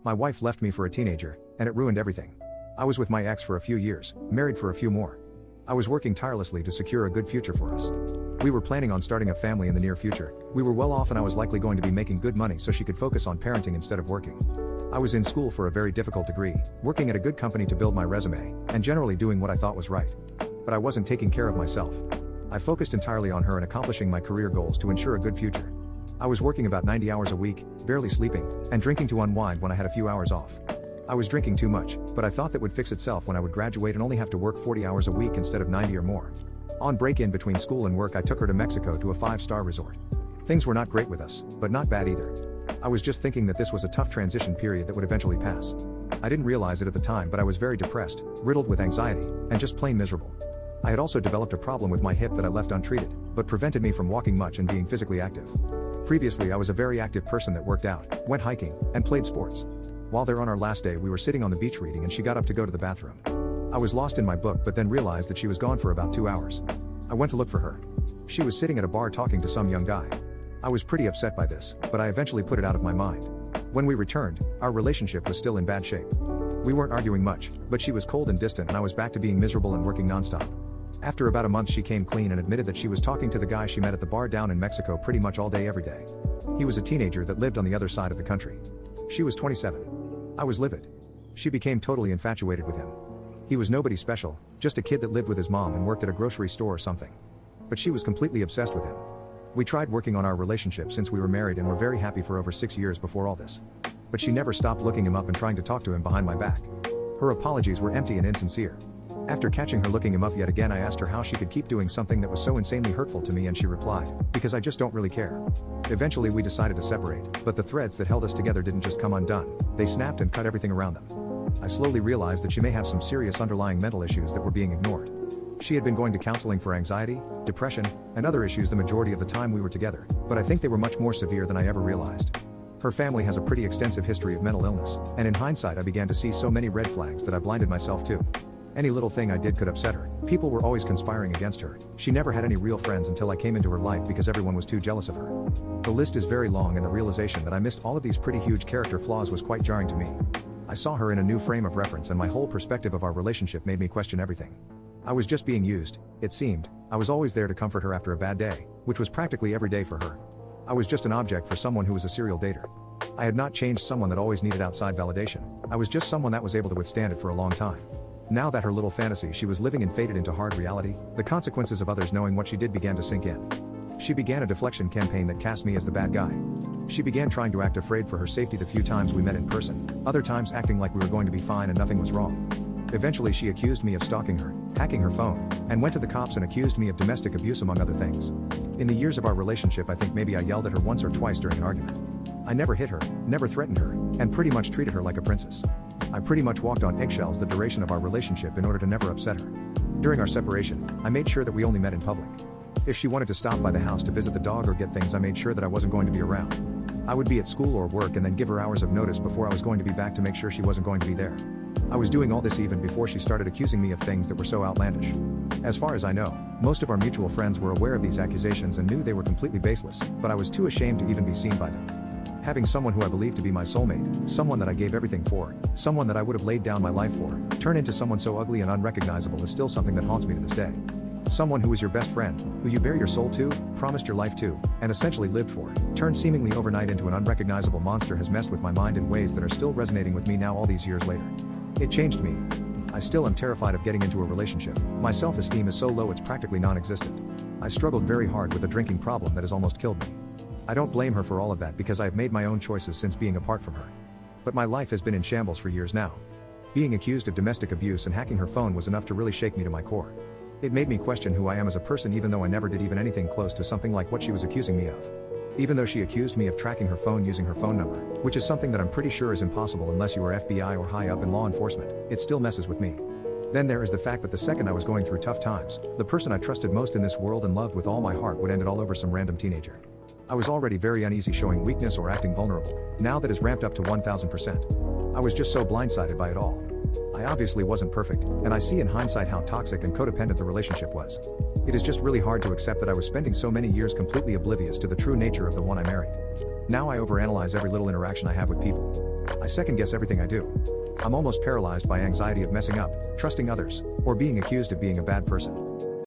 My wife left me for a teenager, and it ruined everything. I was with my ex for a few years, married for a few more. I was working tirelessly to secure a good future for us. We were planning on starting a family in the near future. We were well off and I was likely going to be making good money so she could focus on parenting instead of working. I was in school for a very difficult degree, working at a good company to build my resume, and generally doing what I thought was right. But I wasn't taking care of myself. I focused entirely on her and accomplishing my career goals to ensure a good future. I was working about 90 hours a week, barely sleeping, and drinking to unwind when I had a few hours off. I was drinking too much, but I thought that would fix itself when I would graduate and only have to work 40 hours a week instead of 90 or more. On break-in between school and work I took her to Mexico to a 5-star resort. Things were not great with us, but not bad either. I was just thinking that this was a tough transition period that would eventually pass. I didn't realize it at the time, but I was very depressed, riddled with anxiety, and just plain miserable. I had also developed a problem with my hip that I left untreated, but prevented me from walking much and being physically active. Previously I was a very active person that worked out, went hiking, and played sports. While there on our last day we were sitting on the beach reading and she got up to go to the bathroom. I was lost in my book but then realized that she was gone for about 2 hours. I went to look for her. She was sitting at a bar talking to some young guy. I was pretty upset by this, but I eventually put it out of my mind. When we returned, our relationship was still in bad shape. We weren't arguing much, but she was cold and distant and I was back to being miserable and working nonstop. After about a month she came clean and admitted that she was talking to the guy she met at the bar down in Mexico pretty much all day every day. He was a teenager that lived on the other side of the country. She was 27. I was livid. She became totally infatuated with him. He was nobody special, just a kid that lived with his mom and worked at a grocery store or something. But she was completely obsessed with him. We tried working on our relationship since we were married and were very happy for over 6 years before all this. But she never stopped looking him up and trying to talk to him behind my back. Her apologies were empty and insincere. After catching her looking him up yet again I asked her how she could keep doing something that was so insanely hurtful to me and she replied, "Because I just don't really care." Eventually we decided to separate, but the threads that held us together didn't just come undone, they snapped and cut everything around them. I slowly realized that she may have some serious underlying mental issues that were being ignored. She had been going to counseling for anxiety, depression, and other issues the majority of the time we were together, but I think they were much more severe than I ever realized. Her family has a pretty extensive history of mental illness, and in hindsight I began to see so many red flags that I blinded myself to. Any little thing I did could upset her. People were always conspiring against her. She never had any real friends until I came into her life because everyone was too jealous of her. The list is very long and the realization that I missed all of these pretty huge character flaws was quite jarring to me. I saw her in a new frame of reference and my whole perspective of our relationship made me question everything. I was just being used, it seemed. I was always there to comfort her after a bad day, which was practically every day for her. I was just an object for someone who was a serial dater. I had not changed someone that always needed outside validation. I was just someone that was able to withstand it for a long time. Now that her little fantasy she was living in faded into hard reality, the consequences of others knowing what she did began to sink in. She began a deflection campaign that cast me as the bad guy. She began trying to act afraid for her safety the few times we met in person, other times acting like we were going to be fine and nothing was wrong. Eventually she accused me of stalking her, hacking her phone, and went to the cops and accused me of domestic abuse among other things. In the years of our relationship I think maybe I yelled at her once or twice during an argument. I never hit her, never threatened her, and pretty much treated her like a princess. I pretty much walked on eggshells the duration of our relationship in order to never upset her. During our separation, I made sure that we only met in public. If she wanted to stop by the house to visit the dog or get things I made sure that I wasn't going to be around. I would be at school or work and then give her hours of notice before I was going to be back to make sure she wasn't going to be there. I was doing all this even before she started accusing me of things that were so outlandish. As far as I know, most of our mutual friends were aware of these accusations and knew they were completely baseless, but I was too ashamed to even be seen by them. Having someone who I believed to be my soulmate, someone that I gave everything for, someone that I would have laid down my life for, turn into someone so ugly and unrecognizable is still something that haunts me to this day. Someone who was your best friend, who you bare your soul to, promised your life to, and essentially lived for, turned seemingly overnight into an unrecognizable monster has messed with my mind in ways that are still resonating with me now all these years later. It changed me. I still am terrified of getting into a relationship. My self-esteem is so low it's practically non-existent. I struggled very hard with a drinking problem that has almost killed me. I don't blame her for all of that because I have made my own choices since being apart from her. But my life has been in shambles for years now. Being accused of domestic abuse and hacking her phone was enough to really shake me to my core. It made me question who I am as a person even though I never did even anything close to something like what she was accusing me of. Even though she accused me of tracking her phone using her phone number, which is something that I'm pretty sure is impossible unless you are FBI or high up in law enforcement, it still messes with me. Then there is the fact that the second I was going through tough times, the person I trusted most in this world and loved with all my heart would end it all over some random teenager. I was already very uneasy showing weakness or acting vulnerable, now that is ramped up to 1000%. I was just so blindsided by it all. I obviously wasn't perfect, and I see in hindsight how toxic and codependent the relationship was. It is just really hard to accept that I was spending so many years completely oblivious to the true nature of the one I married. Now I overanalyze every little interaction I have with people. I second guess everything I do. I'm almost paralyzed by anxiety of messing up, trusting others, or being accused of being a bad person.